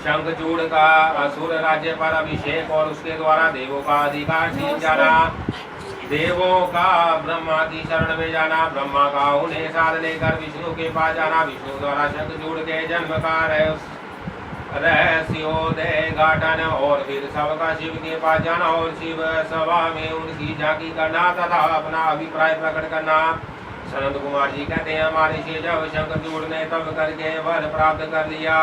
शंखचूड़ का असुर राज्य पर अभिषेक और उसके द्वारा देवों का अधिकार छीन जाना, देवों का ब्रह्मा की शरण में जाना, ब्रह्मा का उन्हें साथ लेकर विष्णु के पास जाना, विष्णु द्वारा शंखचूड़ के जन्म का रहस्योदय घाटन और फिर सबका शिव के पास जाना और शिव सभा में उनकी झांकी करना तथा अपना अभिप्राय प्रकट करना। सनंद कुमार जी कहते हैं, हमारे से जब शंखचूड़ ने तब करके वर प्राप्त कर लिया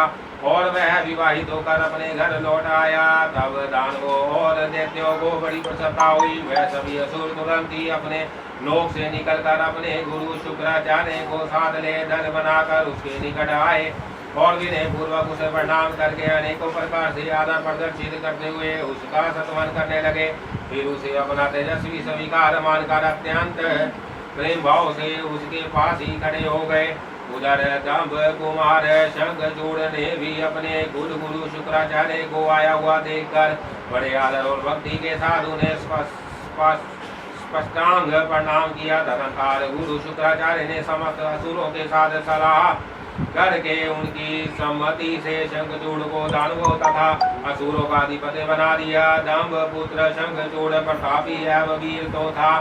और वह विवाहित होकर अपने घर लौट आया, तब दानवों और दैत्यों को बड़ी प्रसन्नता हुई। वह सभी असुर तुरंत ही अपने लोक से निकलकर अपने गुरु शुक्राचार्य को साथ ले धन बनाकर उसके निकट आए और विनय पूर्वक उसे प्रणाम करके अनेकों प्रकार से आदर प्रदर्शित करते हुए उसका सत्वन करने लगे। फिर उसे अपना तेजस्वी स्वीकार मानकर अत्यंत प्रेम भाव से उसके पास ही खड़े हो गए। उधर दंभ कुमार शंखचूड़ ने भी अपने गुरु शुक्राचार्य को आया हुआ देखकर बड़े आदर और भक्ति के साथ उन्हें स्पष्टांग प्रणाम किया। तदनंतर गुरु शुक्राचार्य ने समस्त असुरों के साथ सलाह करके उनकी सम्मति से शंखचूड़ को दानवों तथा असुरों का अधिपति बना दिया। दंभ पुत्र शंखचूड़ प्रतापी एवं वीर तो था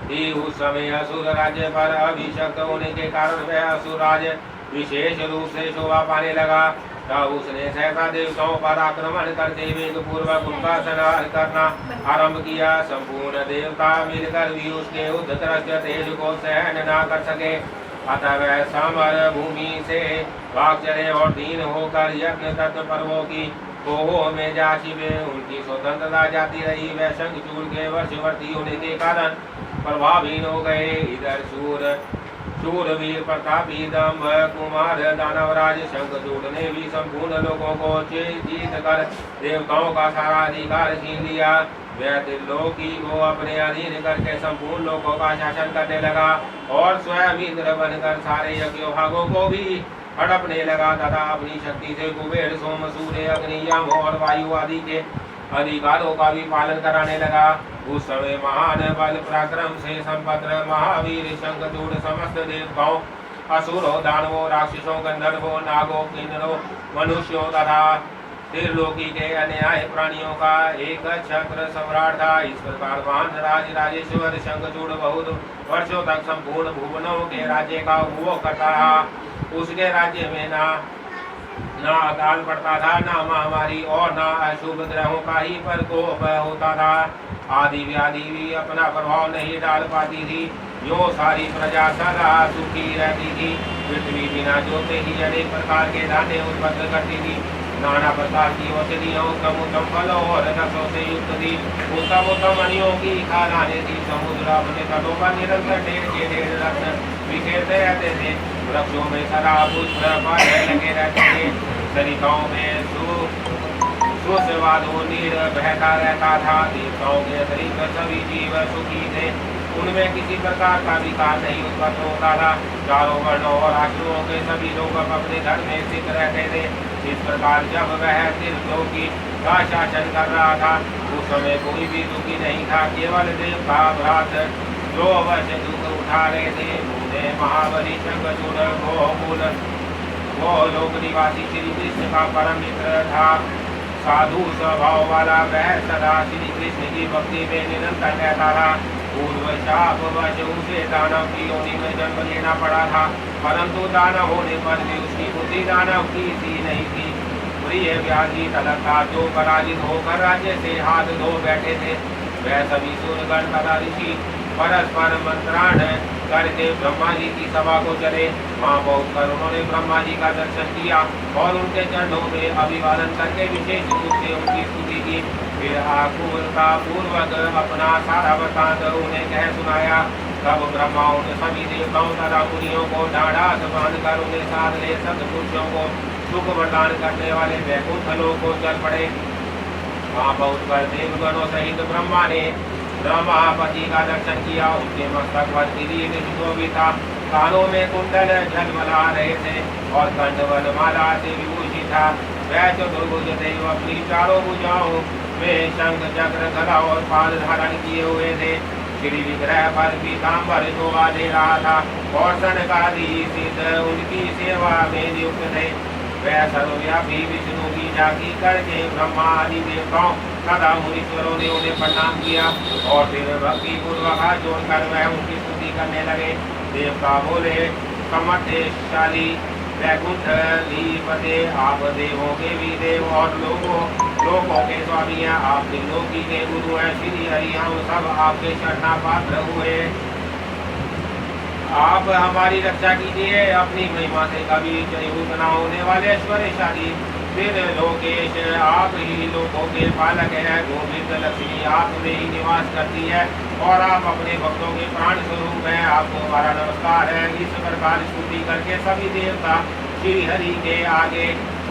ही उस समय असुर राज्य पर अभिषक्त होने के कारण वह असुर राज्य विशेष रूप से शोभा पाने लगा। तब उसने सहसा देवताओं पर आक्रमण करते वेग पूर्वक उनका संहार करना आरंभ किया। संपूर्ण देवता मिलकर भी उसके उद्धत तेज को सहन न कर सके, अतः वह समर भूमि से भाग चले और दीन होकर यज्ञ तत्व पर्वों की कोहों में जा छिपे। उनकी स्वतंत्रता जाती रही। वह शंखचूड़ के वर्षवर्ती होने के कारण प्रभावहीन हो गए। इधर शूरवीर प्रतापी दंभ कुमार दानवराज शंखचूड़ ने भी संपूर्ण लोगों को जीत कर देवताओं का सारा अधिकार छीन लिया। वह त्रिलोकी को अपने अधीन करके संपूर्ण लोगों का शासन करने लगा और स्वयं इंद्र बनकर सारे यज्ञ भागों को भी हड़पने लगा तथा अपनी शक्ति से कुबेर सोम सूर्य अग्नि यम और वायु आदि के अधिकारों का भी पालन कराने लगा। उस समय महान बल पराक्रम से संपन्न महावीर शंखचूड़ समस्त देवताओं असुरों दानवों राक्षसों गंधर्वों नागों किन्नरों मनुष्यों तथा त्रिलोकी के अन्याय प्राणियों का एक छत्र सम्राट था। इस प्रकार महान राजेश्वर शंखचूड़ बहुत वर्षों तक संपूर्ण भुवनों के राज्य का उपभोग करता रहा। उसके राज्य में ना अकाल पड़ता था, ना महामारी और ना अशुभ ग्रहों का ही प्रकोप होता था। आदि व्याधि भी अपना प्रभाव नहीं डाल पाती थी। यो सारी प्रजा सदा सुखी रहती थी। पृथ्वी बिना जोते ही अनेक प्रकार के धान्य उत्पन्न करती थी। नाना प्रकार की औषधियों उत्तम उत्तम फलों और रसों से युक्त थी। उत्तम उत्तम मणियों की खानाने थी। समुद्र अपने तटों पर निरंतर ढेर के ढेर रत्न बिखेरते रहते थे। वृक्षों में शराब पुष्प फल लगे रहते थे। सरिताओं में सुस्वादु नीर बहता रहता था। देवताओं के अतिरिक्त सभी जीव सुखी थे। उनमें किसी प्रकार का विकार नहीं उत्पन्न होता था। चारों वर्णों और आश्रमों के सभी लोग अपने घर में स्थित रहते थे। इस प्रकार जब वह त्रिलोकी का शासन कर रहा था उस समय कोई भी दुखी नहीं था। केवल देवता भ्रात जो वर्ष दुख उठा रहे थे। उन्हें महाबली शंखचूड़ वो लोक निवासी श्री कृष्ण का परम मित्र था। साधु स्वभाव वाला वह सदा श्री कृष्ण की भक्ति में निरंतर रहता था। पूर्व शाप वश उसे दानव की योनि में जन्म लेना पड़ा था, परंतु दानव होने पर भी उसकी बुद्धि दानव की सी नहीं थी। प्रिय व्याधि तलता जो पराजित होकर राज्य से हाथ धो बैठे थे। वह सभी सूर्यगण तथा ऋषि परस्पर मंत्राण करके ब्रह्मा जी की सभा को चले। वहाँ पहुंचकर उन्होंने ब्रह्मा जी का दर्शन किया और उनके चरणों में अभिवादन करके विशेष रूप से उनकी स्तुति की। फिर आकुलता पूर्वक अपना सारा वृत्तांत उन्हें कह सुनाया। तब ब्रह्मा उन सभी देवताओं तथा मुनियों को ढाढ़ास बांधकर उन्हें साथ ले सत्पुरुषों को सुख प्रदान करने वाले वैकुंठ लोक को चल पड़े। वहाँ पहुंचकर देवगणों सहित ब्रह्मा ने ब्रह्मापति का दर्शन किया। उनके मस्तक पर किरीट सुशोभित था। कानों में कुंडल झलमला रहे थे और कंठवल माला से विभूषित था। वह चतुर्भुज देव अपनी चारों भुजाओं में शंख चक्र गदा और पाद धारण किए हुए थे। श्री विग्रह पर पीताम्बर शोभा दे रहा था और सनकादि सिद्ध उनकी सेवा में नियुक्त थे। वह सर्वव्यापी विष्णु की जाकी करके ब्रह्मा आदि देवताओं तथा मुनीश्वरों ने उन्हें प्रणाम किया और फिर भक्ति पूर्वक हाथ जोड़कर वह उनकी स्तुति करने लगे। देवता बोले, समर्थशाली वैकुंठलीपते, आप देवों के भी देव और लोगों के स्वामी हैं, आप त्रिलोकी के गुरु हैं। श्री हरि हम सब आपके शरणा पात्र हुए, आप हमारी रक्षा कीजिए। अपनी महिमा से कभी चयूत न होने वाले ऐश्वर्यशाली फिर लोकेश, आप ही लोगों के पालक हैं। गोविंद लक्ष्मी आप में ही निवास करती है और आप अपने भक्तों के प्राण स्वरूप हैं। आपको हमारा नमस्कार है। इस प्रकार स्तुति करके सभी देवता श्री हरि के आगे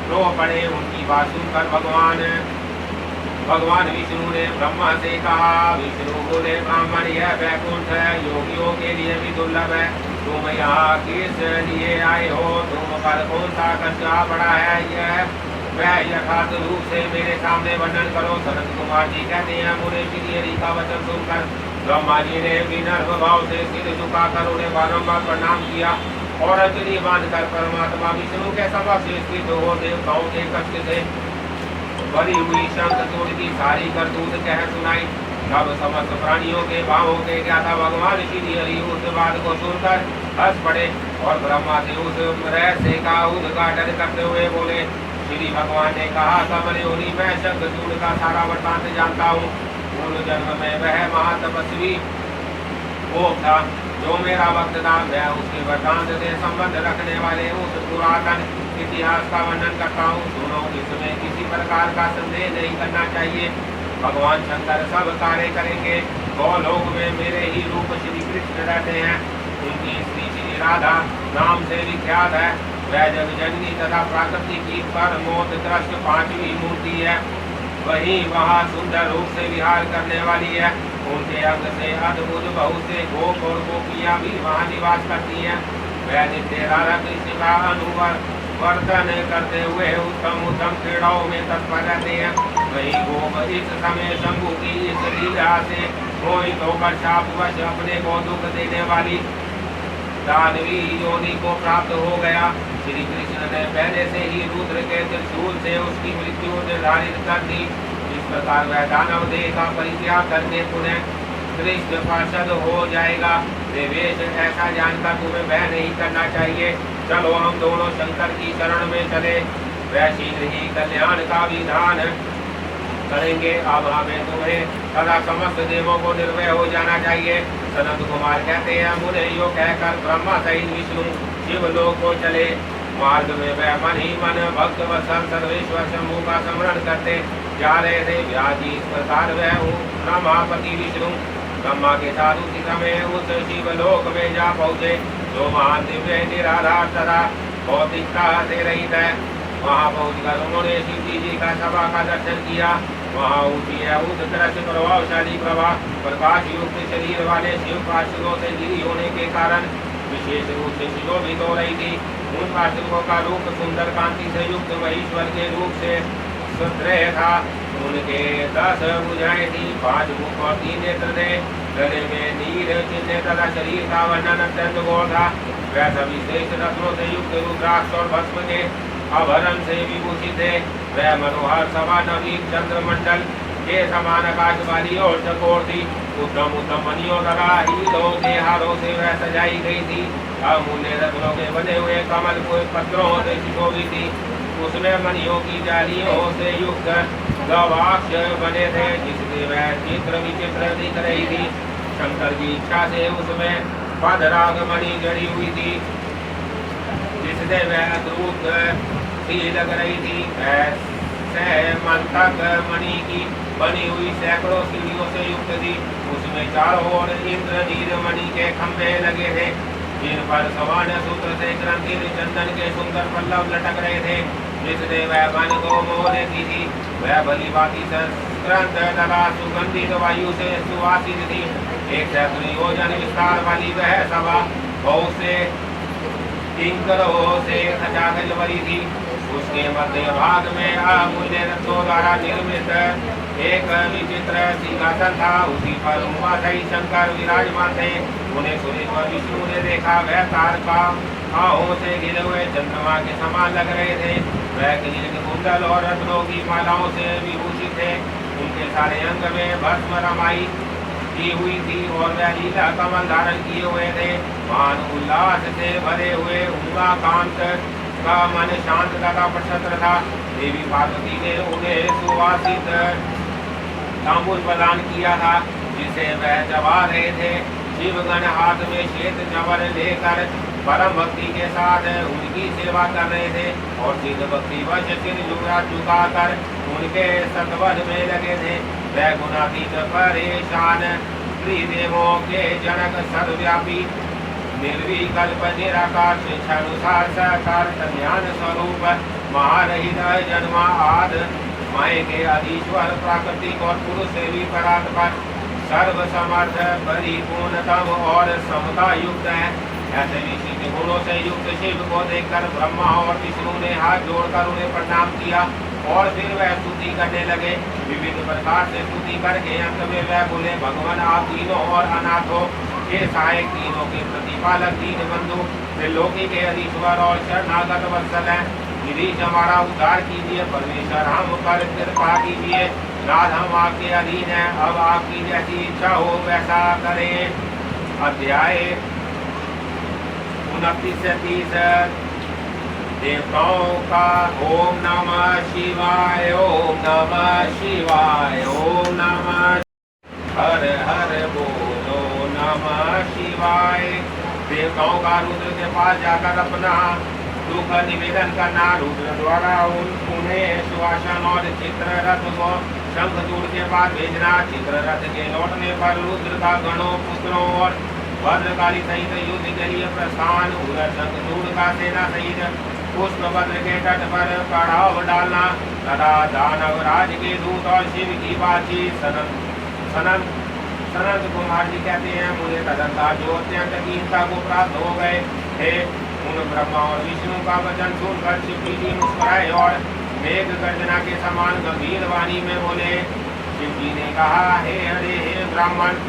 रो पड़े। उनकी बात सुनकर भगवान विष्णु ने ब्रह्मा से कहा। विष्णु बोले, ब्राह्मण यह वैकुंठ है, योगियों के लिए भी दुर्लभ है। तुम यहाँ किस लिए आए हो? तुम पर कौन सा कष्ट आ पड़ा है? यह वह यथार्थ रूप से मेरे सामने वर्णन करो। सनत कुमार जी कहते हैं, मुने श्री हरि का वचन सुनकर ब्रह्मा जी ने विनम्र भाव से सिर झुकाकर उन्हें बारंबार प्रणाम किया और अंजलि बांधकर परमात्मा विष्णु के समक्ष स्थित हो देवताओं के कष्ट से भरी हुई शंख चूड़ की सारी करतूत कह सुनाई। तब समस्त प्राणियों के भावों के ज्ञाता भगवान श्री हरि उस बात को सुनकर हंस पड़े और ब्रह्मा से उस रहस्य का उद्घाटन करते हुए बोले। श्री भगवान ने कहा, कमल योनि मैं शंख चूड़ का सारा वृतांत जानता हूँ। पूर्व जन्म में वह महातपस्वी वो था जो मेरा भक्त था। मैं उसके वृतांत से संबंध रखने वाले उस पुरातन इतिहास का वर्णन करता हूँ। सुनो, इसमें किसी प्रकार का संदेह नहीं करना चाहिए। भगवान शंकर सब कार्य करेंगे। गोलोक में मेरे ही रूप श्री कृष्ण रहते हैं। उनकी स्त्री श्री राधा नाम से विख्यात है। वह जगजननी तथा प्राकृतिक की पर मोत त्रस्त पांचवी मूर्ति है। वही वहाँ सुंदर रूप से विहार करने वाली है। उनके अंग से अद्भुत बहुत से गोप और गोपियाँ भी वहाँ निवास करती हैं। वह नित्य राधा कृष्ण का वर्तन करते हुए उत्तम क्रीड़ाओं में तत्पर रहते हैं। वही गोप इस समय शंभु की इस लीला से मोहित होकर शापवश अपने को दुख देने वाली दानवी योनि को प्राप्त हो गया। श्री कृष्ण ने पहले से ही रुद्र के त्रिशूल से उसकी मृत्यु निर्धारित कर दी। इस प्रकार वह दानव देह का परित्याग करके पुनः कृष्ण पार्षद हो जाएगा। देवेश, ऐसा जानकर तुम्हें वह नहीं करना चाहिए। चलो हम दोनों शंकर की शरण में चले, वह शीघ्र ही कल्याण का विधान करेंगे। अब हमें तुम्हें तथा समस्त देवों को निर्भय हो जाना चाहिए। सनत कुमार कहते हैं, मुने यो कहकर ब्रह्मा सहित विष्णु शिव लोक को चले। मार्ग में वह मन ही मन भक्त वत्सल सर्वेश्वर शंभु का स्मरण करते जा रहे थे। व्यास जी, इस प्रकार वह ब्रह्मापति विष्णु ब्रह्मा के साथ उसी समय उस शिवलोक में जा पहुँचे जो महान दिव्य निराधार तथा भौतिकता से रहित है। वहाँ पहुँचकर उन्होंने शिव जी का सभा का दर्शन किया। वहाँ ऊँची उस तरह से प्रभावशाली प्रकाश युक्त शरीर वाले शिव पार्षदों से घिरी होने के कारण विशेष रूप से सुशोभित हो रही थी। उन पार्षदों का रूप सुंदर कांति से युक्त महेश्वर के रूप से सुदृढ़ था। उनके 10 भुजाएं थी, 5 मुख और 3 नेत्र थे। गले में नीर चिन्ह तथा शरीर का वर्णन अत्यंत गौर था। वह सभी श्रेष्ठ रत्नों से युक्त रुद्राक्ष और भस्म के आभरण से विभूषित थे। वह मनोहर सभा नवीन चंद्रमंडल के समान आकाश वाली और चकोर थी। उत्तम मणियों तथा हीरों के हारों से वह सजाई गई थी। अमूल्य रत्नों के बने हुए कमल पत्रों से सुशोभित थी। उसमें मणियों की जालियों से युक्त गवाक्ष बने थे, जिससे वह चित्र विचित्र दिख रही थी। शंकर की इच्छा से उसमें पदराग मणि जड़ी हुई थी, जिससे वह अद्भुत सी लग रही थी। मंथक मणि की बनी हुई सैकड़ों सीढ़ियों से युक्त थी। उसमें चारों ओर इंद्र नील मणि के खंभे लगे थे, जिन पर सवर्ण सूत्र से ग्रंथित चंदन के सुंदर पल्लव लटक रहे थे, जिसने वह मन को मोह लेती थी। वह भली भांति संस्कृत तथा सुगंधित वायु से सुवासित थी। 100 योजन विस्तार वाली वह सभा बहुत से किंकरों से खचाखच भरी थी। उसके मध्य भाग में अमूल्य रत्नों द्वारा निर्मित एक विचित्र सिंहासन था। उसी पर उमा सहित शंकर विराजमान थे। उन्हें सुरेश्वर विष्णु ने देखा। वह तारकाओं से घिरे हुए चंद्रमा के समान लग रहे थे। वह किरीट कुंडल और रत्नों की मालाओं से विभूषित थे। उनके सारे अंग में भस्म रमाई की हुई थी और वह लीला कमल धारण किए हुए थे। मान उल्लास से भरे हुए उमाकांत का मन शांत तथा प्रसन्न था। देवी पार्वती ने उन्हें सुवासित तांबूल प्रदान किया था, जिसे वह चबा रहे थे। शिवगण हाथ में श्वेत चवर लेकर परम भक्ति के साथ उनकी सेवा कर रहे थे और सिद्ध भक्ति वश सिर झुकाकर उनके सतवध में लगे थे। वह गुणातीत परेशान त्रिदेवों के जनक सर्वव्यापी निर्विकल्प निराकार स्वेच्छानुसार साकार कल्याण स्वरूप महारहित जन्मा आद माय के अधीश्वर प्राकृतिक और पुरुष से भी परात्पर सर्व समर्थ परिपूर्णतम और समता युक्त है। ऐसे विशिष्ट गुणों से युक्त शिव को देखकर ब्रह्मा और विष्णु ने हाथ जोड़कर उन्हें प्रणाम किया और फिर वह स्तुति करने लगे। विविध प्रकार से स्तुति करके अंत में वह बोले, भगवान आप तीनों और अनाथों के सहायक, तीनों के प्रतिपालक, दीन बंधु, त्रिलोकी के अधीश्वर और शरणागत वत्सल हैं। गिरीश हमारा उद्धार कीजिए, परमेश्वर हम पर कृपा कीजिए। नाथ हम आपके अधीन हैं, अब आपकी जैसी इच्छा हो वैसा करें। अध्याय 29 से 30 देवताओं का। ओम नमः शिवाय, ओम नमः शिवाय, ओम नमः हर हर बोलो नमः शिवाय। देवताओं का रुद्र के पास जाकर अपना दुख निवेदन करना। रुद्र द्वारा उन्हें सुवासन और चित्र रथ को शंखचूड़ के पास भेजना। चित्र रथ के लौटने पर रुद्र का गणों, पुत्रों और भद्रकाली सहित युद्ध के लिए प्रस्थान। उधर शंखचूड़ का सेना सहित पुष्पभद्र के तट पर पड़ाव डालना तथा दानव राज के दूत और शिव की बातचीत। सनत कुमार जी कहते हैं, मुझे तदंतर जो अत्यंत कीमता को प्राप्त हो गए थे, उन ब्रह्मा और विष्णु का वचन सुनकर शिव जी मुस्कुराए और मेघ गर्जना के समान गंभीर वाणी में बोले। शिव जी ने कहा, हे हरे हे ब्राह्मण,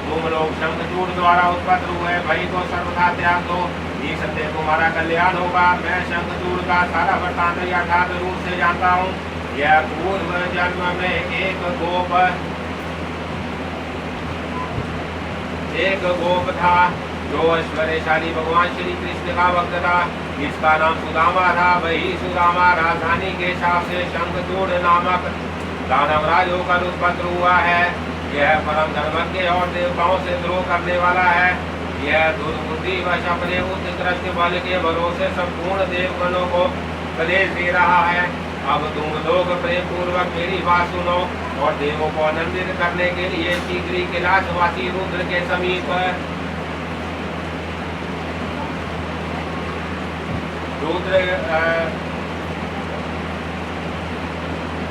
तुम लोग शंखचूड़ द्वारा उत्पन्न हुए भय को सर्वथा त्याग दो, निसंदेह तुम्हारा कल्याण होगा। मैं शंखचूड़ का सारा वृत्तांत यथार्थ रूप से जानता हूँ। यह पूर्व जन्म में एक गोप था जो ऐश्वर्यशाली भगवान श्री कृष्ण का भक्त था। इसका नाम सुदामा था। वही सुदामा राजधानी के शाप से शंखचूड़ नामक दानवराज होकर उत्पन्न हुआ है। यह परम धर्मज्ञ और देवताओं से द्रोह करने वाला है। यह दुर्बुद्धि वश अपने उत्कृष्ट बल के भरोसे संपूर्ण देवगणों को क्लेश दे रहा है। अब तुम लोग प्रेम पूर्वक मेरी बात सुनो और देवों को आनंदित करने के लिए शीघ्र ही कैलाशवासी रुद्र के समीप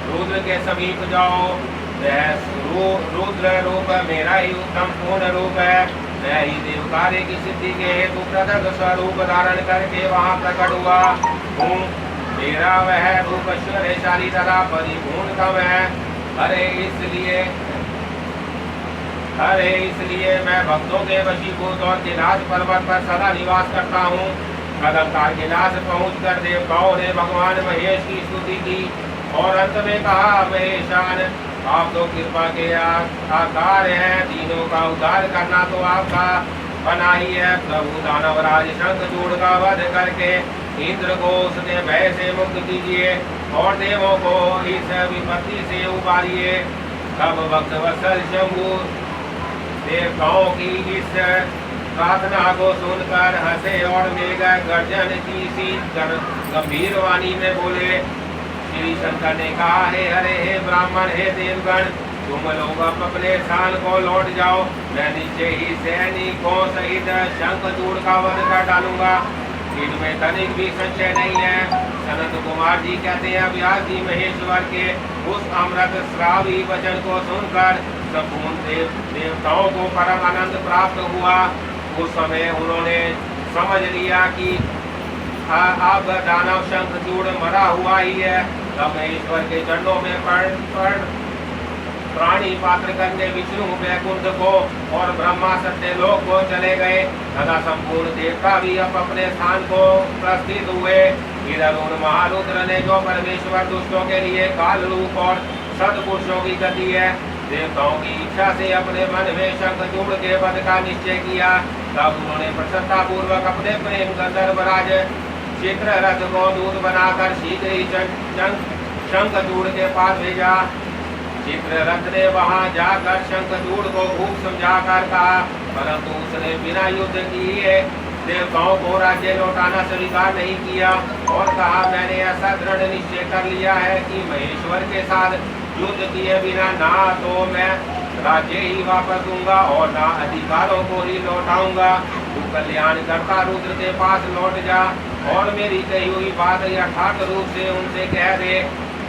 रुद्र के समीप जाओ। रुद्र रूप मेरा ही उत्तम पूर्ण रूप है। मैं ही देव कार्य की सिद्धि के हेतु पृथक स्वरूप धारण करके वहाँ प्रकट हुआ हूँ। मेरा वह रूप ऐश्वर्यशाली तथा परिपूर्णतम है। अरे इसलिए मैं भक्तों के वशीभूत और कैलाश पर्वत पर सदा निवास करता हूँ। कदमताल कैलाश पहुँचकर देवताओं ने भगवान महेश की स्तुति की और अंत में कहा, महेशान आप तो कृपा के आकार हैं, तीनों का उद्धार करना तो आपका बना ही है। प्रभु दानवराज शंखचूड़ का वध करके इंद्र को उसके भय से मुक्त कीजिए और देवों को इस विपत्ति से उबारिए। तब भक्त वत्सल शंभु देवताओं की इस प्रार्थना को सुनकर हंसे और मेघ गर्जन की सी गंभीर वाणी में बोले। श्री शंकर ने कहा, हे हरे हे ब्राह्मण, हे देवगण, तुम लोग अपने स्थान को लौट जाओ। मैं निश्चय ही सैनिकों सहित शंखचूड़ का वध कर डालूंगा। इनमें तनिक भी संशय नहीं है। सनत कुमार जी कहते हैं, व्यास जी महेश्वर के उस अमृत श्रावी वचन को सुनकर संपूर्ण देवताओं को परम आनंद प्राप्त हुआ। उस समय उन्होंने समझ लिया कि अब दानव शंखचूड़ मरा हुआ ही है। तब महेश्वर के चरणों में प्राणी पात्र करने विष्णु वैकुंठ को और ब्रह्मा सत्यलोक को चले गए तथा संपूर्ण देवता भी अब अपने स्थान को प्रस्थित हुए। इधर उन महारुद्र ने जो परमेश्वर दुष्टों के लिए काल रूप और सदपुरुषों की गति है, देवताओं की इच्छा से अपने मन में शंखचूड़ के वध का निश्चय किया। तब उन्होंने प्रसन्नता पूर्वक अपने प्रेम गंधर्वराज चित्ररथ को दूत बनाकर शीघ्र ही शंखचूड़ के पास भेजा। चित्ररथ ने वहां जाकर शंखचूड़ को खूब समझाकर कहा, परंतु उसने बिना युद्ध किए देवताओं को राज्य लौटाना स्वीकार नहीं किया और कहा, मैंने ऐसा दृढ़ निश्चय कर लिया है कि महेश्वर के साथ युद्ध किए बिना ना तो मैं राज्य ही वापस दूंगा और ना अधिकारों को ही लौटाऊंगा। तू कल्याण करता रुद्र के पास लौट जा और मेरी कही हुई बात यथार्थ रूप से उनसे कह दे।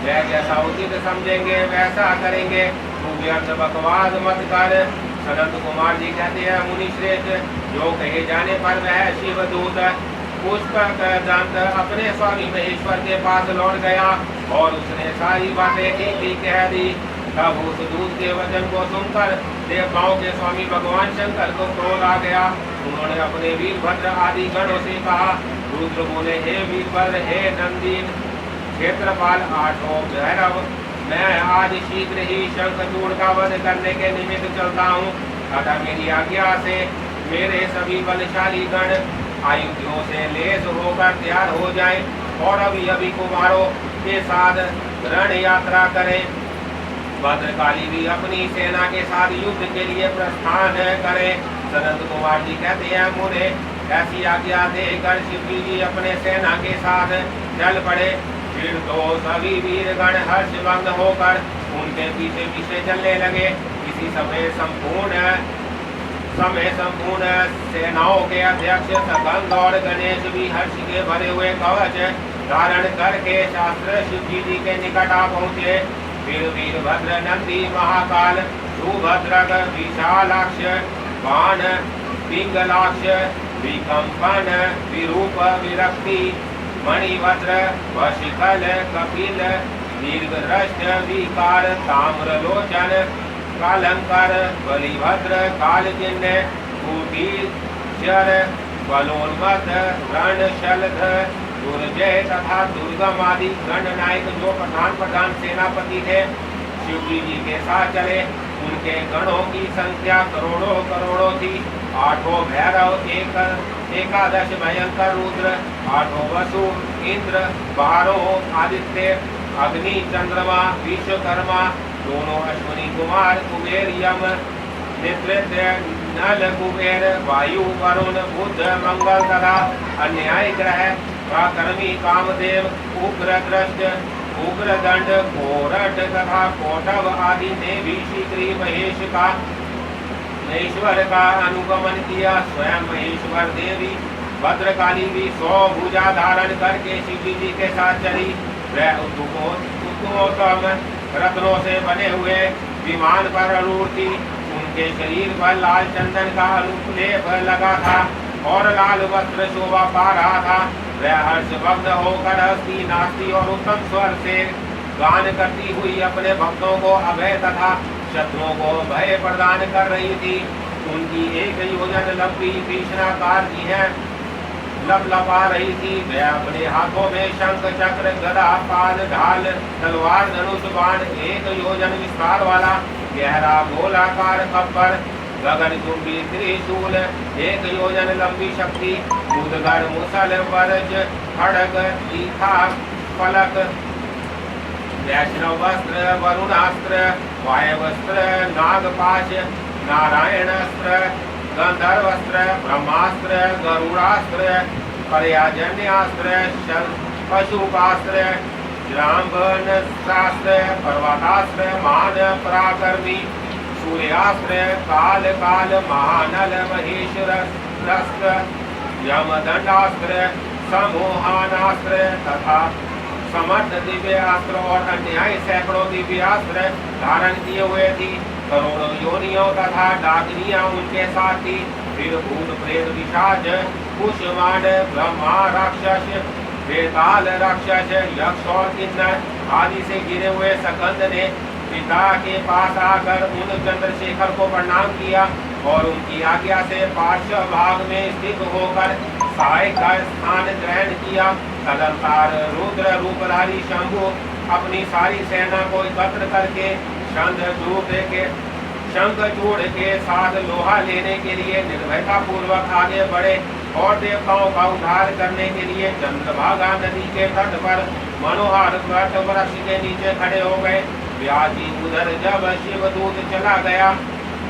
वह जैसा उचित समझेंगे वैसा करेंगे। तू व्यर्थ बकवास मत कर। सनत कुमार जी कहते हैं, मुनि श्रेष्ठ, जो कहे जाने पर वह शिवदूत पुष्पक दंत अपने स्वामी महेश्वर के पास लौट गया और उसने सारी बातें एक ही कह दी। तब उस दूत के वचन को सुनकर देवताओं के स्वामी भगवान शंकर को क्रोध आ गया। उन्होंने अपने वीरभद्र आदि गणों से कहा। रुद्र बोले, हे वीरभद्र, हे नंदीन, क्षेत्रपाल, आठों भैरव, मैं आज शीघ्र ही शंखचूड़ का वध करने के निमित्त चलता हूँ। अतः मेरी आज्ञा से मेरे सभी बलशाली गण आयुधियों से लेस होकर तैयार हो जाएं और अभी अभी कुमारों के साथ रण यात्रा करें। भद्रकाली भी अपनी सेना के साथ युद्ध के लिए प्रस्थान करें। सनत कुमार जी कहते हैं, मुझे ऐसी आज्ञा देकर शिवजी जी अपने सेना के साथ चल पड़े। फिर तो सभी वीरगण हर्षभंग होकर उनके पीछे पीछे चलने लगे। इसी समय संपूर्ण सेनाओं के अध्यक्ष सकंद और गणेश भी हर्ष के भरे हुए कवच धारण करके शास्त्र शिवजी जी के निकट आ पहुँचे। फिर वीरभद्र, नंदी, महाकाल, सुभद्रक, विशालाक्ष, बाण, पिंगलाक्ष, विकंपन, विरूप, विरक्ति, मणिभद्र, वशिकल, कपिल, दीर्घदृष्ट, विकार, ताम्रलोचन, कालंकर, बलिभद्र, कालजिह्न, कुटीचर, बलोन्मत्त, रणशलध, दुर्जय तथा दुर्गम आदि गणनायक जो प्रधान सेनापति थे, शिवजी जी के साथ चले। उनके गणों की संख्या करोड़ों करोड़ों थी। आठों भैरव, एकादश भयंकर रुद्र, आठों वसु, इंद्र, 12 आदित्य, अग्नि, चंद्रमा, विश्वकर्मा, दोनों अश्विनी कुमार, कुबेर, यम, नित्य, नल, कुबेर, वायु, वरुण, बुध, मंगल तथा अन्याय ग्रह, पराक्रमी, कामदेव, उग्रदृष्ट, उग्रदंड, कोरट तथा कोटव आदि ने भी शीघ्र महेश्वर का अनुगमन किया। स्वयं महेश्वर देवी भद्रकाली भी 100 भुजा धारण करके शिवजी जी के साथ चली। वह उत्तमोत्तम रत्नों से बने हुए विमान पर रूढ़ थी। उनके शरीर पर लाल चंदन का अनुलेप लगा था और लाल वस्त्र शोभा पा रहा था। वह हर्षभक्त होकर हंसती, नाचती और उत्तम स्वर से गान करती हुई अपने भक्तों को अभय तथा शत्रुओं को भय प्रदान कर रही थी। उनकी 1 योजन लंबी कृष्णाकार की है लपलपा रही थी। वह अपने हाथों में शंख, चक्र, गदा, पाल, ढाल, तलवार, धनुष, बाण, 1 योजन विस्तार वाला गहरा गोलाकार खप्पर, गगनचुंबी त्रिशूल, 1 योजन लंबी शक्ति, मुदगर, मुसल, वरज, खड़ग, तीखा, फलक, वैष्णव वस्त्र, वरुणास्त्र, वायवस्त्र, नागपाश, नारायणास्त्र, गंधर्वस्त्र, ब्रह्मास्त्र, गरुड़ास्त्र, पर्याजन्यास्त्र, पशुपास्त्र, जाम्बनशास्त्र, पर्वतास्त्र, मान पराक्रमी, सूर्यास्त्र, काल महानल, महेश्वरास्त्र, यमदंडास्त्र, समूहानास्त्र तथा समर्थ दिव्य अस्त्र और अन्याय सैकड़ों दिव्य अस्त्र धारण किए हुए थी। करोड़ों योनियों तथा डाकनियां उनके साथ थी। फिर भूत प्रेत पिशाच, कुष्मांड, ब्रह्मा राक्षस, बेताल राक्षस, यक्ष और किन्नर आदि से गिरे हुए सकंद ने पिता के पास आकर उन चंद्रशेखर को प्रणाम किया और उनकी आज्ञा से पार्श्व भाग में स्थित होकर सहायक का स्थान ग्रहण किया। तदंतर रुद्र रूपधारी शंभु अपनी सारी सेना को एकत्र करके शंखचूड़ के साथ लोहा लेने के लिए निर्भयता पूर्वक आगे बढ़े और देवताओं का उद्धार करने के लिए चंद्रभागा नदी के तट पर मनोहर वट वृक्ष के नीचे खड़े हो गए। व्यास जी उधर जब शिवदूत चला गया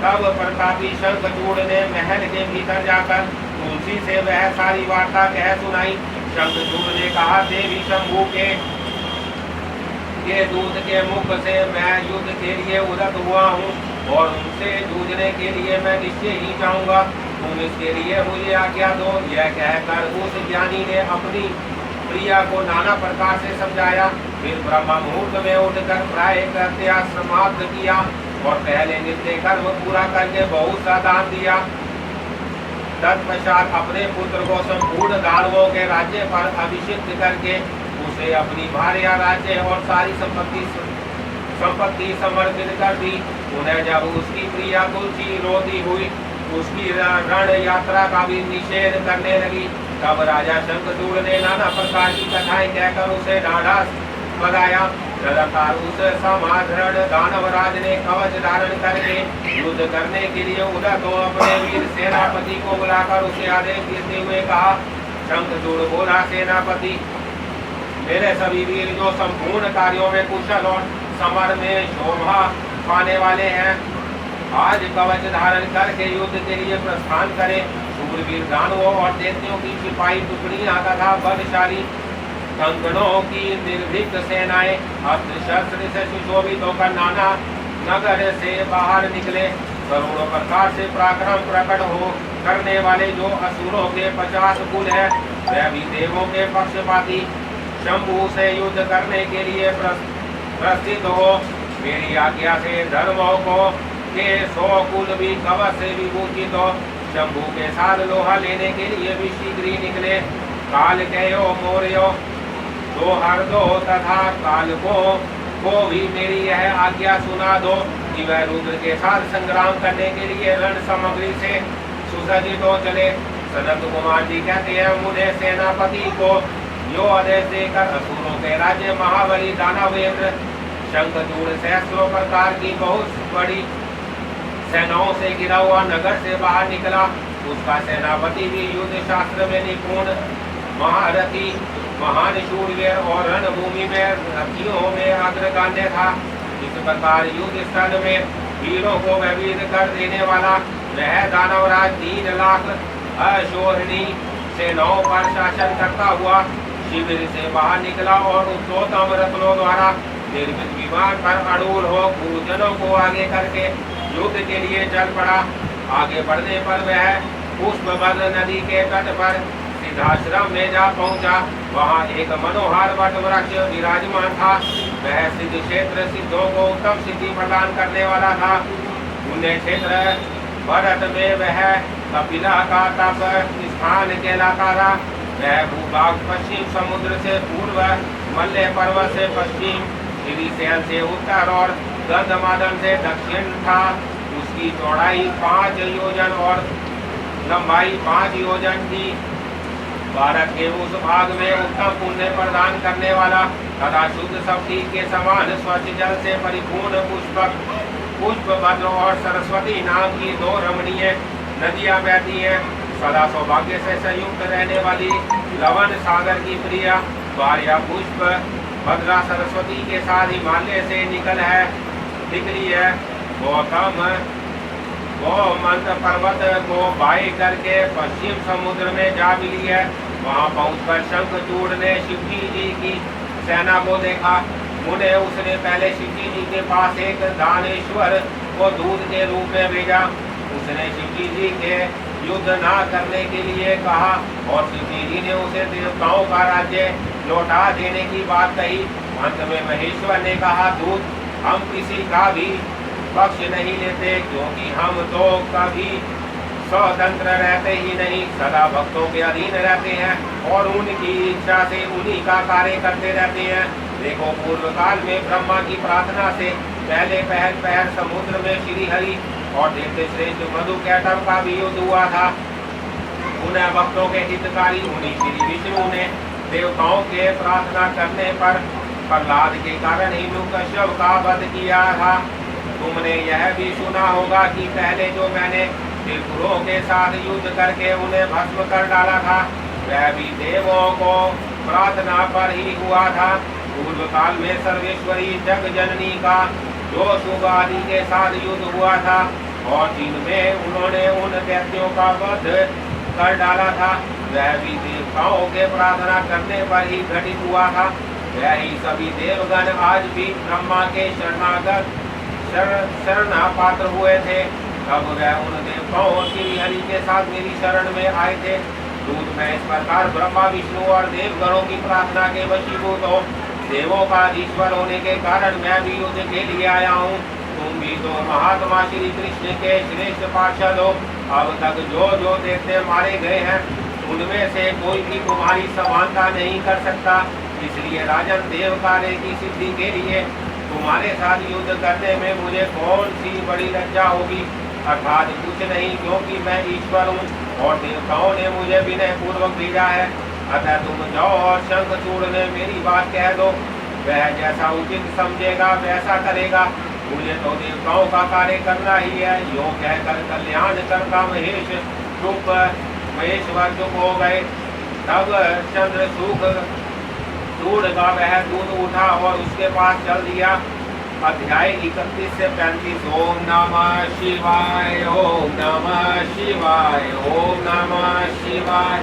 तब प्रतापी शंखचूड़ ने महल के भीतर जाकर तुलसी से वह सारी वार्ता कह सुनाई। शंखचूड़ ने कहा, देवी शंभु के दूत के मुख से मैं युद्ध के लिए उदत हुआ हूँ और उनसे जूझने के लिए मैं निश्चय ही जाऊंगा। तुम इसके लिए मुझे आज्ञा दो। यह कहकर उस ज्ञानी ने अपनी प्रिया को नाना प्रकार से समझाया। फिर ब्रह्म मुहूर्त में उठकर प्राय कृत्य समाप्त किया और पहले नित्य कर्म पूरा करके बहुत सा दान दिया। तत्पश्चात अपने पुत्र को संपूर्ण दानवों के राज्य पर अभिषिक्त करके उसे अपनी भार्या, राज्य और सारी संपत्ति समर्पित कर दी। उन्हें जब उसकी प्रिया तुलसी रोती हुई उसकी रण यात्रा का भी निषेध करने लगी तब राजा शंखचूड़ ने नाना प्रकार की कथाएं कहकर उसे ढाढ़स बधाया। तदंतर उस समाधरण दानवराज ने कवच धारण करके युद्ध करने के लिए उदत हो अपने वीर सेनापति को बुलाकर उसे आदेश देते हुए कहा। शंखचूड़ बोला, सेनापति, मेरे सभी वीर जो संपूर्ण कार्यों में कुशल और समर में शोभा पाने वाले हैं, आज कवच धारण करके युद्ध के लिए प्रस्थान करें। शूरवीर दानवों और दैत्यों की सिपाही टुकड़ियां तथा बलशाली कंकड़ों की निर्भीक सेनाएं अस्त्र शस्त्र से सुशोभित होकर नाना नगर से बाहर निकले। करोड़ों प्रकार से पराक्रम प्रकट हो करने वाले जो असुरों के 50 कुल है, वह भी देवों के पक्षपाती शंभु से युद्ध करने के लिए प्रस्थित हो। मेरी आज्ञा से धर्मों को के 100 कुल भी कवच से विभूषित हो। शंभु के साथ लोहा लेने के लिए भी शीघ्र ही निकले। काल कहो मोर्यो दो हर दो तथा कालकों को भी मेरी यह आज्ञा सुना दो कि वह रुद्र के साथ संग्राम करने के लिए रण सामग्री से सुसज्जित हो चले। सनत कुमार जी कहते हैं, मुझे सेनापति को यो आदेश देकर असुरों के राज्य महाबली दानवेंद्र शंखचूड़ सहस्रों प्रकार की बहुत बड़ी सेनाओं से घिरा हुआ नगर से बाहर निकला। उसका सेनापति भी युद्ध शास्त्र में निपुण महारथी महान शूरवीर और रणभूमि में रथियों में अग्रगण्य था। इस प्रकार युद्ध स्थल में वीरों को भयभीत कर देने वाला वह दानवराज 3 लाख अशोहनी सेनाओं पर शासन करता हुआ शिविर से बाहर निकला और उत्तोत्तम रत्नों द्वारा निर्मित विमान पर अड़ूल हो गुरुजनों को आगे करके युद्ध के लिए चल पड़ा। आगे बढ़ने पर वह पुष्पबद्ध नदी के तट पर सिद्धाश्रम में जा पहुंचा। वहां एक मनोहर वट वृक्ष विराजमान था। वह सिद्ध क्षेत्र सिद्धों को उत्तम सिद्धि प्रदान करने वाला था। पुण्य क्षेत्र भरत में वह कपिला का तप स्थान कहलाता था। वह भूभाग पश्चिम समुद्र से पूर्व, मल्य पर्वत से पश्चिम, श्रीशैल से उत्तर और गंधमादन से दक्षिण था। उसकी चौड़ाई 5 योजन और लंबाई 5 योजन थी। भारत के उस भाग में उत्तम पुण्य प्रदान करने वाला तथा शुद्ध शक्ति के समान स्वच्छ जल से परिपूर्ण पुष्पभद्र और सरस्वती नाम की 2 रमणीय नदियां बहती हैं। सदा सौभाग्य से संयुक्त रहने वाली लवन सागर की प्रिया भार्या पुष्प भद्रा सरस्वती के साथ हिमालय से निकली है। वो मंत्र पर्वत को बाई करके पश्चिम समुद्र में जा मिली है। वहां पहुंचकर शंखचूड़ ने शिवजी जी की सेना को देखा। मुने उसने पहले शिवजी जी के पास एक दानेश्वर को दूत के रूप में भेजा। उसने शिवजी जी के युद्ध न करने के लिए कहा और शिवजी जी ने उसे देवताओं का राज्य लौटा देने की बात कही। अंत में महेश्वर ने कहा, दूत, हम किसी का भी पक्ष नहीं लेते, क्योंकि हम तो कभी स्वतंत्र रहते ही नहीं, सदा भक्तों के अधीन रहते हैं और उनकी इच्छा से उन्हीं का कार्य करते रहते हैं। देखो, पूर्व काल में ब्रह्मा की प्रार्थना से पहले पहर समुद्र में श्री हरि और दैत्य श्रेष्ठ मधु कैटव का भी युद्ध हुआ था। उन्हें भक्तों के हितकारी मुनि श्री विष्णु ने देवताओं के प्रार्थना करने पर प्रहलाद के कारण हिरण्यकश्यप का वध किया था। तुमने यह भी सुना होगा कि पहले जो मैंने त्रिपुरों के साथ युद्ध करके उन्हें भस्म कर डाला था, वह भी देवों को प्रार्थना पर ही हुआ था। पूर्व काल में सर्वेश्वरी जग जननी का जो शुभ आदि के साथ युद्ध हुआ था और जिनमें उन्होंने उन दैत्यों का वध कर डाला था, वह भी देवताओं के प्रार्थना करने पर ही घटित हुआ था। वह ही सभी देवगण आज भी ब्रह्मा के शरणा पात्र हुए थे। तब वह उन देवताओं श्री हरि के साथ मेरी शरण में आए थे। दूत मैं इस प्रकार ब्रह्मा विष्णु और देवगणों की प्रार्थना के वशीभूत हो देवों का ईश्वर होने के कारण मैं भी युद्ध के लिए आया हूँ। तुम भी तो महात्मा श्री कृष्ण के श्रेष्ठ पार्षद हो। अब तक जो जो दैत्य मारे गए हैं उनमें से कोई भी तुम्हारी समानता नहीं कर सकता। इसलिए राजन देव कार्य की सिद्धि के लिए तुम्हारे साथ युद्ध करने में मुझे कौन सी बड़ी लज्जा होगी, अर्थात कुछ नहीं, क्योंकि मैं ईश्वर हूँ और देवताओं ने मुझे विनय पूर्वक भेजा है। अतः तुम जाओ और शंखचूड़ ने मेरी बात कह दो, वह जैसा उचित समझेगा वैसा करेगा। मुझे तो देवताओं का कार्य करना ही है। यो कहकर कल्याण करता महेश्वर चुप हो गए। तब चंद्र चूड़ का वह दूत उठा और उसके पास चल दिया। अध्याय 31 से 35। ओम नमः शिवाय, ओम नमः शिवाय, ओम नमः शिवाय,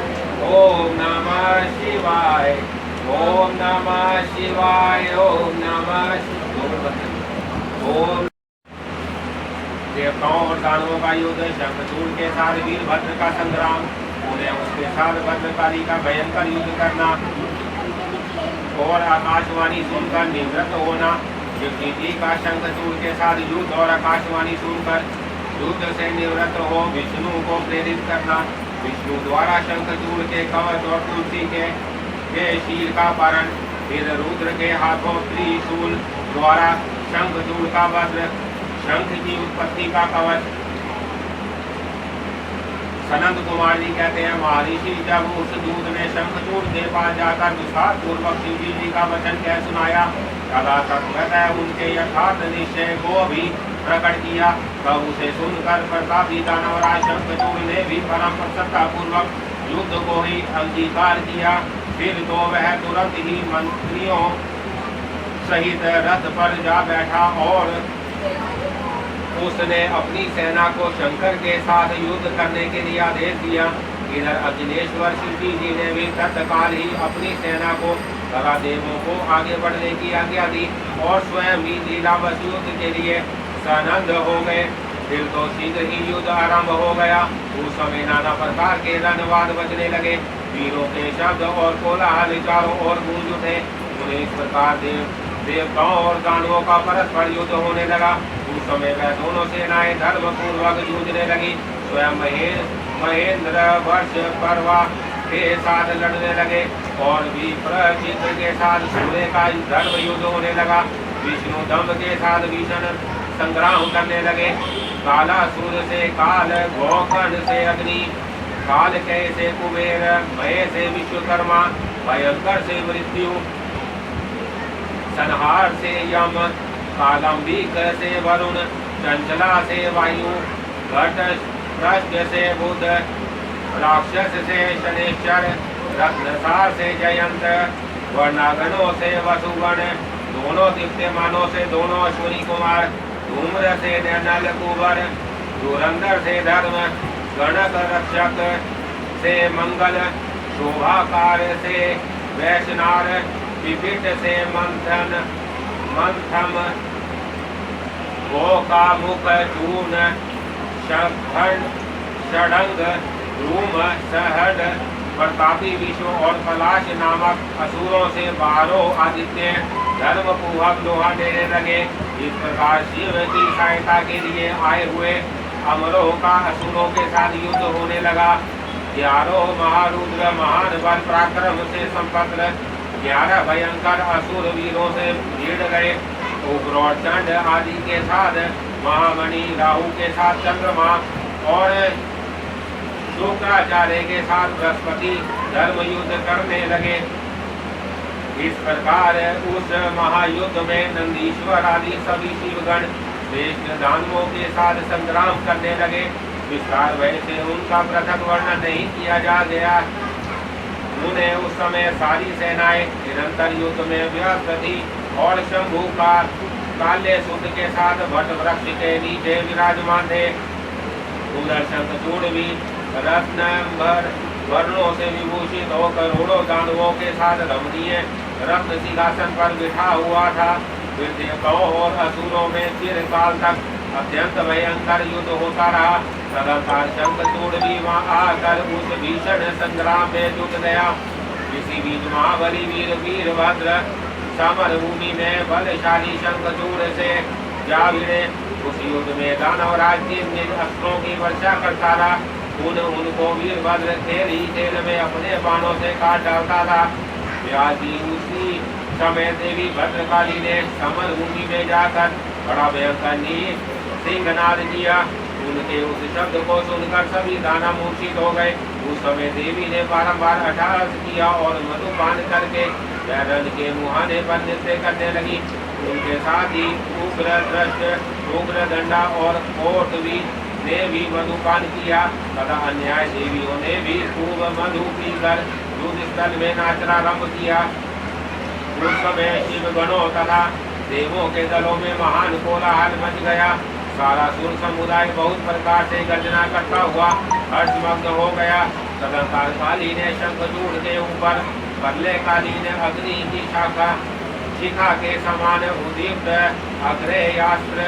ओम नमः शिवाय, ओम नमः शिवाय, ओम नमः ओम। देवताओं और दानवों का युद्ध, शंखचूड़ के साथ वीरभद्र का संग्राम, उन्हें उसके साथ भद्रकाली का भयंकर युद्ध करना और आकाशवाणी सुनकर निवृत्त होना। शिवजी जी का शंखचूड़ के साथ युद्ध और आकाशवाणी सुनकर युद्ध से निवृत्त हो विष्णु को प्रेरित करना। विष्णु द्वारा शंखचूड़ के कवच और तुलसी के शील का पारण, फिर रुद्र के हाथों त्रिशूल द्वारा शंखचूड़ का वज्र, शंख की उत्पत्ति का कवच। सनंद कुमार जी कहते हैं, महर्षि जब उस दूत ने शंखचूड़ के पास जाकर विस्तार पूर्वक शिवजी जी का वचन कह सुनाया तथा तत्वतः उनके यथार्थ निश्चय को भी प्रकट किया, तब उसे सुनकर प्रतापी दानवराज शंखचूड़ ने भी परम प्रसन्नता पूर्वक युद्ध को ही अंगीकार किया। फिर तो वह तुरंत ही मंत्रियों सहित रथ पर जा बैठा और उसने अपनी सेना को शंकर के साथ युद्ध करने के लिए आदेश दिया। इधर अखिलेश्वर शिवजी जी ने भी तत्काल ही अपनी सेना को तथा देवों को आगे बढ़ने की आज्ञा दी और स्वयं भी लीलावश युद्ध के लिए सनंद हो गए। फिर तो शीघ्र ही युद्ध आरंभ हो गया। उस समय नाना प्रकार के रणवाद बजने लगे, वीरों के शब्द और कोलाहल चारों ओर गूंज उठे। उन्हें इस प्रकार देवताओं और दानवों का परस्पर युद्ध होने लगा। उस समय वह दोनों सेनाएं धर्म पूर्वक जूझने लगी। स्वयं महेंद्र वर्ष पर्वा के साथ लड़ने लगे और विप्रचित्र के साथ सूर्य का धर्म युद्ध होने लगा। विष्णु दम्भ के साथ भीषण संग्राम करने लगे। काला सूर्य से काल, गोकर्ण से अग्नि, काल के से कुबेर, भय से विश्वकर्मा, भयंकर से मृत्यु, संहार से यम, कालंबिक से वरुण, चंचला से वायु, घट भ्रष्ट से बुध, राक्षस से शनेश्वर, रत्नसार से जयंत, वर्णागणों से वसुगण, दोनों दीप्यमानों से दोनों अश्विनी कुमार, धूम्र से नल कुबर, धुरंधर से धर्म, गणक रक्षक से मंगल, शोभाकार से वैष्णव, विपिट से मंथन मंथम, गोका मुख चूर्ण, षडंग, रूम, सहड, प्रतापी विश्व और पलाश नामक असुरों से 12 आदित्य धर्म पूर्वक लोहा देने लगे। इस प्रकार शिव की सहायता के लिए आए हुए अमरों का असुरों के साथ युद्ध होने लगा। 11 महारुद्र महान बल पराक्रम से संपन्न 11 भयंकर असुर वीरों से भिड़ गए उग्र और चंड आदि के साथ महामणि, राहु के साथ चंद्रमा और शुक्राचार्य के साथ बृहस्पति धर्म युद्ध करने लगे। इस प्रकार उस महायुद्ध में नंदीश्वर आदि सभी शिवगण श्रेष्ठ दानवों के साथ संग्राम करने लगे। विस्तार वैसे उनका पृथक वर्णन नहीं किया जा गया। उन्हें उस समय सारी सेनाएं निरंतर युद्ध में व्यस्त थी और शंभु का काले सूत्र के साथ वट वृक्ष के नीचे विराजमान थे। उधर शंखचूड़ भी रत्नंबर वर्णों से विभूषित होकर करोड़ों दानवों के साथ रमणीय रत्न सिंहासन पर बिठा हुआ था। देवताओं और असुरों में चिरकाल तक अत्यंत भयंकर युद्ध होता रहा। तदनुसार शंखचूड़ भी वहां आकर उस भीषण संग्राम में जुट गया। इसी बीच महाबली वीर वीरभद्र समर भूमि में बलशाली शंखचूड़ से जा भिड़े। उस युद्ध में दानवराज निज अस्त्रों की वर्षा करता था। उनको वीरभद्र खेल ही खेल में अपने बाणों से काट डालता था। व्यासी उसी समय देवी भद्रकाली ने समर भूमि में जाकर बड़ा भयंकर सिंहनाद किया। उनके उस शब्द को सुनकर सभी दानव मूर्छित हो गए। उस समय देवी ने बारंबार अट्टहास किया और मधुपान करके रण के मुहाने पर नृत्य करने लगी। उनके साथ ही उग्र दृष्ट, उग्र दंडा और कोट ने भी मधुपान किया तथा अन्याय देवियों ने भी खूब मधु पीकर युद्ध स्थल में नाचनारंभ किया। उस समय शिवगणों तथा देवों के दलों में महान कोलाहल मच गया। सारा सुर समुदाय बहुत प्रकार से गर्जना करता हुआ हर्षमग्न हो गया। तदनुसार काली ने शंखचूड़ के ऊपर प्रलयकालीन अग्नि की शिखा के समान उदीप्त अग्रेयास्त्र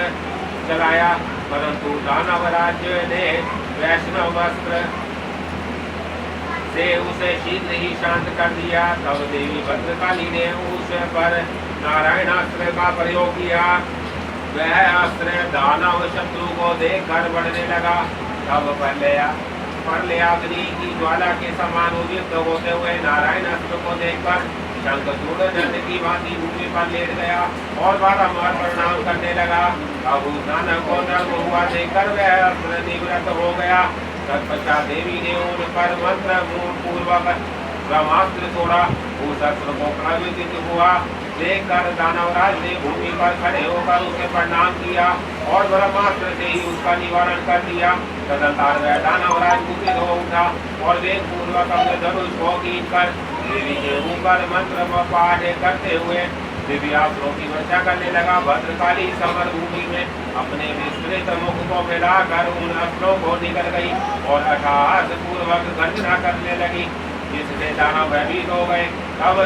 चलाया, परंतु दानव राज्य ने वैष्णव वस्त्र से उसे शीघ्र ही शांत कर दिया। तब देवी भद्रकाली ने उस पर नारायणास्त्र का प्रयोग किया। वह अस्त्र दानव शत्रु को देखकर बढ़ने लगा। तब प्रलयाग्नि की ज्वाला के समान उद्युक्त होते हुए नारायण अस्त्र को देखकर शंखचूड़ नंद की भांति भूमि पर लेट गया और बारंबार प्रणाम करने लगा। अब उस दानव को धर्म हुआ देखकर वह अस्त्र निवृत्त हो गया। तत्पश्चात देवी ने उन पर मंत्र पूर्वक ब्रह्मास्त्र छोड़ा। उस अस्त्र को प्रविदित हुआ देखकर दानवराज ने भूमि पर खड़े होकर उसे प्रणाम किया और ब्रह्मास्त्र से ही उसका निवारण कर दिया। तदनुसार वह दानवराज कुपित हो उठा और वेग पूर्वक अपने धनुष को खींचकर देवी के ऊपर मंत्र पाठ करते हुए दिव्यास्त्रों की वर्षा करने लगा। भद्रकाली समर भूमि में अपने विस्तृत मुख को फैलाकर उन अस्त्रों को निकल गई और अट्टहास पूर्वक गर्जना करने लगी, जिससे दानव भयभीत हो गए। अब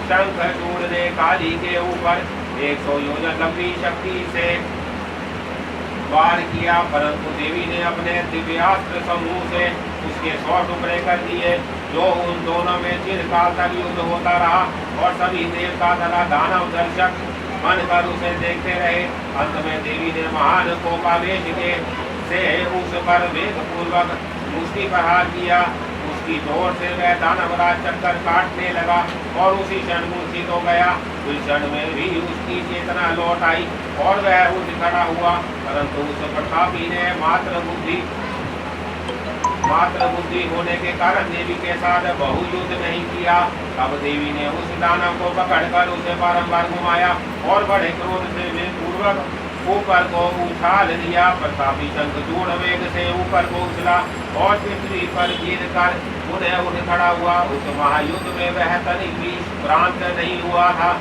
शंखचूड़ ने काली के ऊपर 100 योजन लंबी शक्ति से वार किया, परंतु देवी ने अपने दिव्यास्त्र समूह से उसके 100 टुकड़े कर दिए, जो उन दोनों में चिरकाल तक युद्ध होता रहा और सभी देवता तथा दानव दर्शक बनकर उसे देखते रहे। अंत में देवी ने महान कोपावेश से उस पर वेग पूर्वक मुष्टि प्रहार किया। उसकी जोर से वह दानवराज चक्कर काटने लगा और उसी क्षण मूर्छित हो गया। उस क्षण में भी उसकी चेतना लौट आई और वह उठ खड़ा हुआ, परंतु उस प्रतापी ने मात्र बुद्धि होने के कारण देवी के साथ बहुयुद्ध नहीं किया। तब देवी ने उस दानव को पकड़कर उसे बारंबार घुमाया और बड़े क्रोध से वे पूर्वक ऊपर को उछाल दिया। प्रतापी शंखचूड़ वेग से ऊपर को उछला और पृथ्वी पर गिरकर उन्हें उठ खड़ा हुआ। उस महायुद्ध में वह तनिक भी भ्रांत नहीं हुआ था,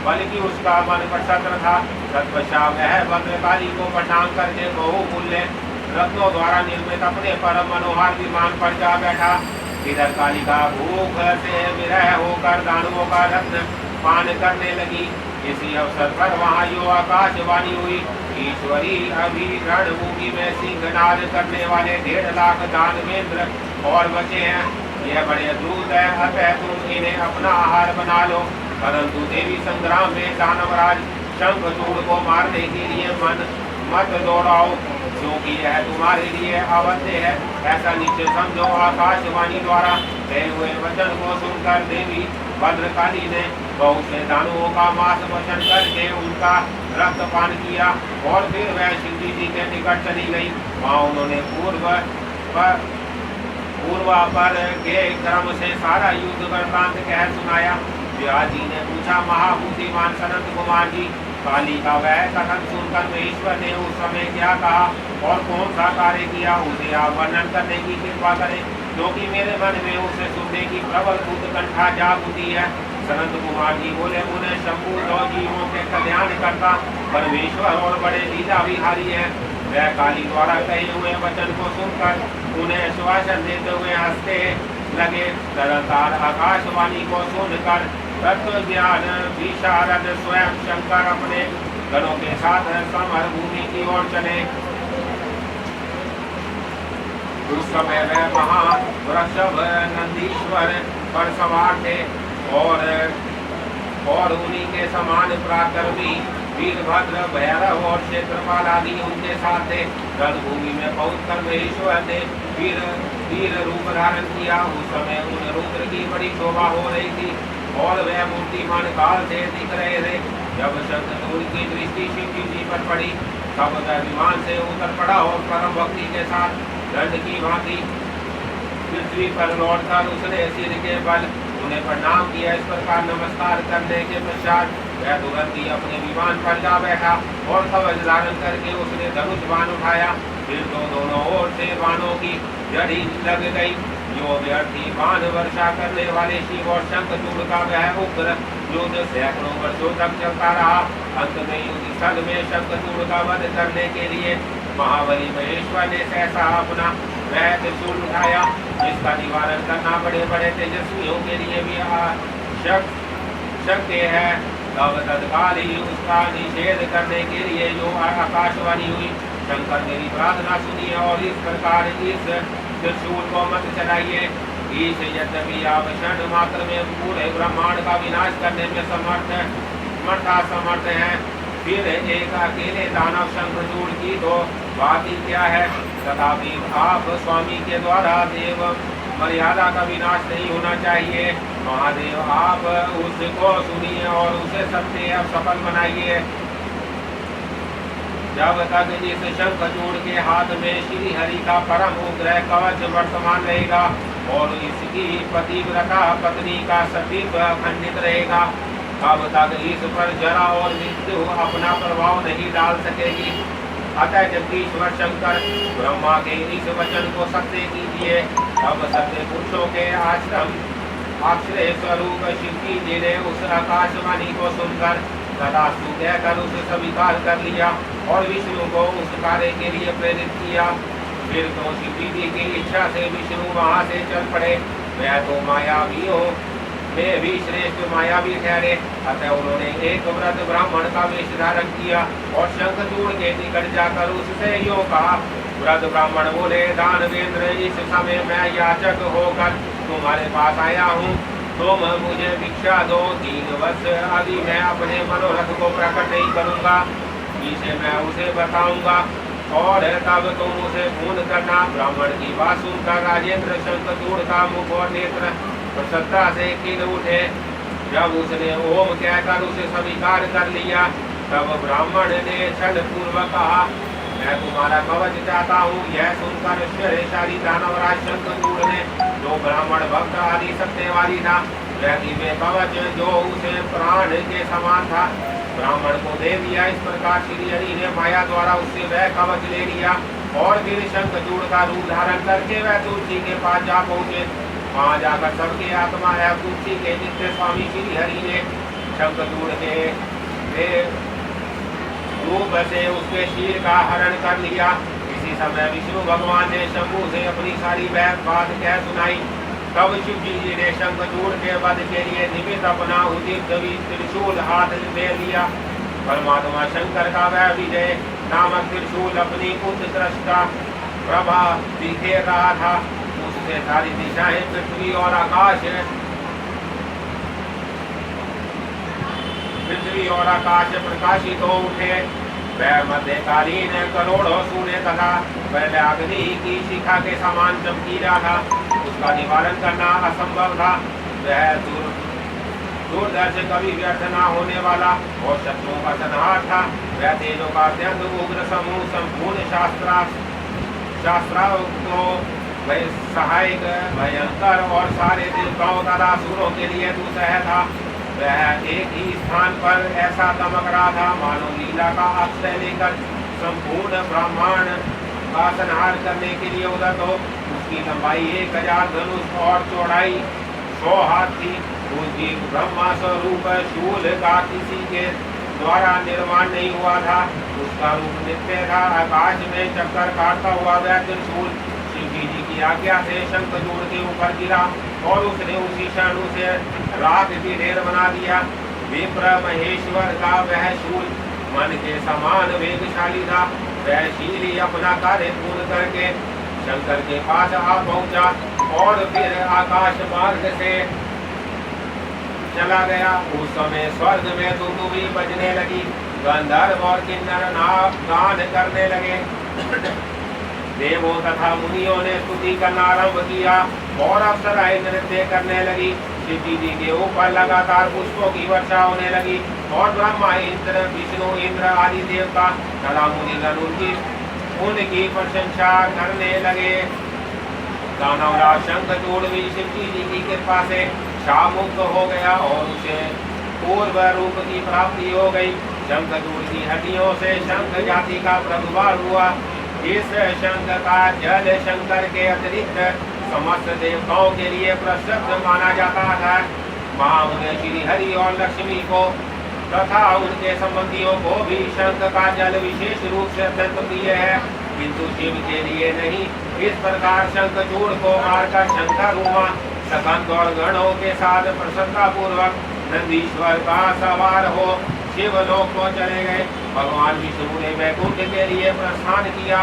बल्कि उसका मन प्रसन्न था। तत्पश्चात वह भद्रकाली को प्रणाम करके बहुमूल्य रत्नों द्वारा निर्मित अपने परम मनोहर विमान पर जा बैठा। इधर कालिका भूख से विरह होकर दानवों का रत्न पान करने लगी। इसी अवसर पर वहाँ यो आकाशवाणी हुई, ईश्वरी अभी रणभूमि में सिंहनाद करने वाले 1.5 लाख दानवेंद्र और बचे हैं। यह बड़े दूत है, अतः तुम इन्हें अपना आहार बना लो। परंतु देवी संग्राम में दानवराज शंखचूड़ को मारने के लिए मत दौड़ाओ। क्योंकि यह तुम्हारे लिए अवध्य है। ऐसा निश्चय समझो। आकाशवाणी द्वारा कहे हुए वचन को सुनकर देवी भद्रकाली ने बहुत से दानवों का मांस भक्षण करके उनका रक्त पान किया और फिर वह शिव जी के निकट चली गई। वहाँ उन्होंने पूर्वा पर के क्रम से सारा युद्ध वृत्तांत कह सुनाया। व्यास जी ने पूछा, महाबुद्धिमान सनत कुमार जी, काली का वह कथन सुनकर महेश्वर ने उस समय क्या कहा और कौन सा कार्य किया, उसे आप वर्णन करने की कृपा करें, क्योंकि मेरे मन में उसे सुनने की प्रबल उत्कंठा जाग उठी है। सनत कुमार जी बोले, उन्हें शंभु दो जीवों के कल्याण करता परमेश्वर और बड़े लीला विहारी है। वह काली द्वारा कहे हुए वचन को सुनकर उन्हें आश्वासन देते हुए हंसते लगे। तदंतर आकाशवाणी को सुनकर तत्व ज्ञान विशारद स्वयं शंकर अपने गणों के साथ समर भूमि की ओर चले। उस समय वह महावृषभ नंदीश्वर पर सवार थे और उन्हीं के समान पराक्रमी वीरभद्र, भैरव और क्षेत्रपाल आदि उनके साथ थे। रणभूमि में पहुंचकर महेश्वर ने वीर रूप धारण किया। उस समय उन रुद्र की बड़ी शोभा हो रही थी और वह मूर्तिमान काल से दिख रहे थे। जब शंखचूड़ की दृष्टि शिव जी पर पड़ी तब विमान से उतर पड़ा और परम भक्ति के साथ दंड की भांति पृथ्वी पर लौटकर उसने सिर के बल उन्हें प्रणाम किया। इस प्रकार नमस्कार करने के पश्चात वह तुरंत ही अपने विमान पर जा बैठा और कवच धारण करके उसने धनुष बाण उठाया। फिर तो दोनों ओर से बाणों की जड़ी लग गई। जो व्यर्थी बाण वर्षा करने वाले शिव और शंखचूड़ का वह उग्र युद्ध सैकड़ों वर्षों तक चलता रहा। अंत में युद्ध स्थल में शंखचूड़ का वध करने के लिए महाबली महेश्वर ने सहसा अपना वह त्रिशूल उठाया, जिसका निवारण करना बड़े बड़े तेजस्वियों के लिए भी शक्य है। तब तत्काल ही उसका निषेध करने के लिए जो आकाशवाणी हुई, शंकर मेरी प्रार्थना सुनिए और इस प्रकार इस त्रिशूल को मत चलाइए। ईश यद्यपि आप क्षण मात्र में पूरे ब्रह्मांड का विनाश करने में समर्थ है, फिर एक अकेले दानव शंखचूड़ की तो बात ही क्या है। तथापि आप स्वामी के द्वारा देव मर्यादा का विनाश नहीं होना चाहिए। महादेव आप उसको सुनिए और उसे सत्य अब सफल बनाइए। जब तक इस शंखचूड़ के हाथ में श्री हरि का परम उग्र कवच वर्तमान रहेगा और इसकी पतिव्रता पत्नी का सतीत्व खंडित रहेगा, तब तक इस पर जरा और मृत्यु अपना प्रभाव नहीं डाल सकेगी। अतः जगदीश्वर शंकर ब्रह्मा के इस वचन को सत्य कीजिए। अब सत्य पुरुषों के आश्रय स्वरूप शिव जी ने उस आकाशवाणी को सुनकर तथास्तु कहकर उसे स्वीकार कर लिया और विष्णु को उस कार्य के लिए प्रेरित किया। फिर तो शिव जी की इच्छा से विष्णु वहाँ से चल पड़े। वह तो मायावियों में भी श्रेष्ठ मायावी ठहरे। अतः उन्होंने एक व्रत ब्राह्मण का वेश धारण किया और शंखचूड़ के निकट जाकर उससे यो कहा। व्रत ब्राह्मण बोले, दानवेंद्र, इस समय मैं याचक होकर तुम्हारे पास आया हूँ। तुम मुझे भिक्षा दो। 3 वर्ष आदि मैं अपने मनोरथ को प्रकट नहीं करूँगा, इसे मैं उसे बताऊंगा और तब तुम उसे पूर्ण करना। ब्राह्मण की बात सुनकर राजेंद्र शंखचूड़ का मुख और नेत्र प्रसन्नता से खिल उठे। जब उसने ओम कहकर उसे स्वीकार कर लिया, तब ब्राह्मण ने छल पूर्वक कहा, मैं तुम्हारा कवच चाहता हूँ। यह सुनकर ऐश्वर्यशाली दानवराज शंखचूड़ ने, जो ब्राह्मण भक्त आदि सत्यवादी था, वह दिव्य कवच जो उसे प्राण के समान था, ब्राह्मण को दे दिया। इस प्रकार श्री हरि ने माया द्वारा उससे वह कवच ले लिया और फिर शंखचूड़ का रूप धारण करके वह तुलसी के पास जा पहुँचे। वहाँ जाकर सबके आत्मा है तुलसी के नित्य स्वामी श्री हरि ने शंखचूड़ के रूप से उसके शीर का हरण कर लिया। इसी समय विष्णु भगवान ने शंभु से अपनी सारी बात कह सुनाई। तब शिव जी ने शंखचूड़ के वध के लिए निमित्त अपना उदित त्रिशूल हाथ में लिया। परमात्मा शंकर का वह विजय नामक त्रिशूल अपनी उत्कृष्ट प्रभा बिखेर रहा था। उससे सारी दिशाएं, पृथ्वी और आकाश प्रकाशित हो उठे। वह मध्यकालीन करोड़ों सूर्य तथा अग्नि की शिखा के समान चमकीला था। उसका निवारण करना असंभव था। वह दूरदर्श कभी व्यर्थ न होने वाला और शत्रुओं का संहार था। वह तेजों का अत्यंत उग्र समूह संपूर्ण शास्त्राओं को सहायक भयंकर और सारे देवताओं तथा असुरों के लिए दुसह था। वह एक ही स्थान पर ऐसा दमक रहा था मानो लीला का अक्षय लेकर संपूर्ण ब्रह्मांड का संहार करने के लिए उदत हो। उसकी लंबाई 1000 धनुष और चौड़ाई 100 हाथ थी। उसकी ब्रह्मा स्वरूप शूल का किसी के द्वारा निर्माण नहीं हुआ था। उसका रूप नित्य था। आकाश में चक्कर काटता हुआ वह त्रिशूल शिव जी की आज्ञा से शंखचूड़ के ऊपर गिरा और उसने उसी क्षण उसे राख की ढेर बना दिया। विप्र महेश्वर का वह शूल मन के समान वेगशाली था। वह शील ही अपना कार्य पूर्ण करके शंकर के पास आ पहुंचा और फिर आकाश मार्ग से चला गया। उस समय स्वर्ग में दुदुभी बजने लगी। गंधर्व और किन्नर गान करने लगे। देवों तथा मुनियों ने स्तुति करना आरंभ किया और अप्सराएं नृत्य करने लगी। शिव जी के ऊपर लगातार पुष्पों की वर्षा होने लगी और ब्रह्मा इंद्र विष्णु इंद्र आदि देवता तथा मुनिगण उनकी प्रशंसा करने लगे। दानवराज शंखचूड़ भी शिव जी की कृपा से शामुक्त हो गया और उसे पूर्व रूप की प्राप्ति हो गई। शंखचूड़ की हड्डियों से शंख जाति का प्रभुवार हुआ। इस शंख का जल शंकर के अतिरिक्त समस्त देवताओं के लिए प्रसिद्ध माना जाता है। महामुनि श्री हरि और लक्ष्मी को तथा उनके संबंधियों को भी शंख का जल विशेष रूप से अत्यंत प्रिय है, किंतु शिव के लिए नहीं। इस प्रकार शंखचूड़ को मारकर शंकर हुआ सकंद और गणों के साथ प्रसन्नता पूर्वक नंदीश्वर का सवार हो शिव लोक को चले गए। भगवान विष्णु ने वैकुंठ के लिए प्रस्थान किया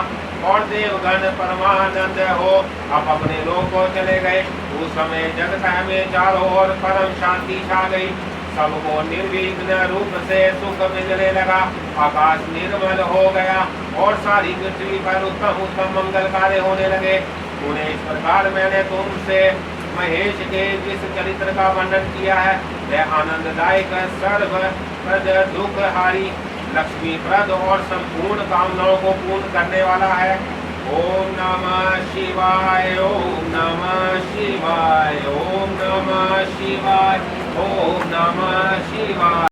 और देवगण परमानंद हो अब अपने लोक को चले गए। उस समय जगत में चारों ओर परम शांति छा गई। सबको निर्विघ्न रूप से सुख मिलने लगा। आकाश निर्मल हो गया और सारी पृथ्वी पर उत्तम उत्तम मंगल कार्य होने लगे। उन्हें इस प्रकार मैंने तुमसे महेश के जिस चरित्र का वर्णन किया है वह आनंददायक सर्वप्रद दुखहारी लक्ष्मीप्रद और संपूर्ण कामनाओं को पूर्ण करने वाला है। ओम नमः शिवाय ओम नमः शिवाय ओम नमः शिवाय ओम नमः शिवाय।